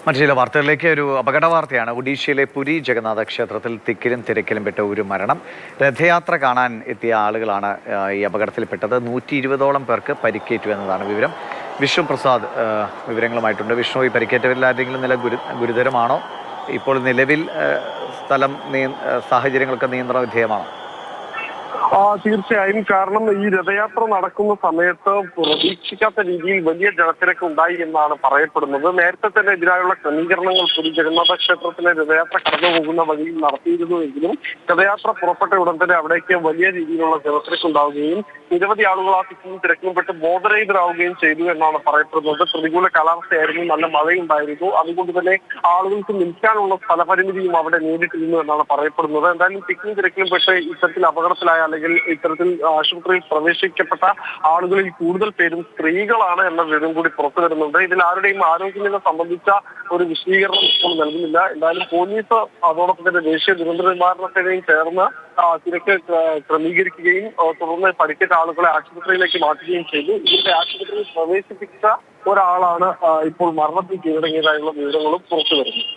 മറ്റു ചില വാർത്തകളിലേക്ക് ഒരു അപകട വാർത്തയാണ്. ഒഡീഷയിലെ പുരി ജഗന്നാഥ ക്ഷേത്രത്തിൽ തിക്കിലും തിരക്കിലും പെട്ട ഒരു മരണം. രഥയാത്ര കാണാൻ എത്തിയ ആളുകളാണ് ഈ അപകടത്തിൽപ്പെട്ടത്. 120ഓളം പേർക്ക് പരിക്കേറ്റു എന്നതാണ് വിവരം. വിഷ്ണു പ്രസാദ് വിവരങ്ങളുമായിട്ടുണ്ട്. വിഷ്ണു, ഈ പരിക്കേറ്റവരിൽ ആരെങ്കിലും നില ഗുരുതരമാണോ? ഇപ്പോൾ നിലവിൽ സ്ഥലം സാഹചര്യങ്ങളൊക്കെ നിയന്ത്രണ വിധേയമാണോ? തീർച്ചയായും. കാരണം ഈ രഥയാത്ര നടക്കുന്ന സമയത്ത് പ്രതീക്ഷിക്കാത്ത രീതിയിൽ വലിയ ജനത്തിരക്ക് ഉണ്ടായി എന്നാണ് പറയപ്പെടുന്നത്. നേരത്തെ തന്നെ ഇതിനായുള്ള ക്രമീകരണങ്ങൾ പുരി ജഗന്നാഥ ക്ഷേത്രത്തിലെ രഥയാത്ര കടന്നു പോകുന്ന വഴിയിൽ നടത്തിയിരുന്നുവെങ്കിലും രഥയാത്ര പുറപ്പെട്ട ഉടൻ തന്നെ അവിടേക്ക് വലിയ രീതിയിലുള്ള ജനത്തിരക്ക് ഉണ്ടാവുകയും നിരവധി ആളുകൾ ആ തിക്കും തിരക്കും പെട്ട് ബോധരഹിതരാവുകയും ചെയ്തു എന്നാണ് പറയപ്പെടുന്നത്. പ്രതികൂല കാലാവസ്ഥയായിരുന്നു, നല്ല മഴയുണ്ടായിരുന്നു. അതുകൊണ്ട് തന്നെ ആളുകൾക്ക് നിൽക്കാനുള്ള സ്ഥലപരിമിതിയും അവിടെ നേരിട്ടിരുന്നു എന്നാണ് പറയപ്പെടുന്നത്. എന്തായാലും തിക്കും തിരക്കിലും പെട്ട് ഇത്തരത്തിൽ അപകടത്തിലായ അല്ലെങ്കിൽ ഇത്തരത്തിൽ ആശുപത്രിയിൽ പ്രവേശിക്കപ്പെട്ട ആളുകളിൽ കൂടുതൽ പേരും സ്ത്രീകളാണ് എന്ന വിവരം കൂടി പുറത്തു വരുന്നുണ്ട്. ഇതിൽ ആരുടെയും ആരോഗ്യനില സംബന്ധിച്ച ഒരു വിശദീകരണം ഇപ്പോൾ നൽകുന്നില്ല. എന്തായാലും പോലീസ് അതോടൊപ്പം തന്നെ ദേശീയ ദുരന്ത നിവാരണ സേനയും ചേർന്ന് തിരക്ക് ക്രമീകരിക്കുകയും തുടർന്ന് പരിക്കേറ്റ ആളുകളെ ആശുപത്രിയിലേക്ക് മാറ്റുകയും ചെയ്തു. ഇതിന്റെ ആശുപത്രിയിൽ പ്രവേശിപ്പിച്ച ഒരാളാണ് ഇപ്പോൾ മരണത്തിൽ കീഴടങ്ങിയതായുള്ള വിവരങ്ങളും പുറത്തു വരുന്നത്.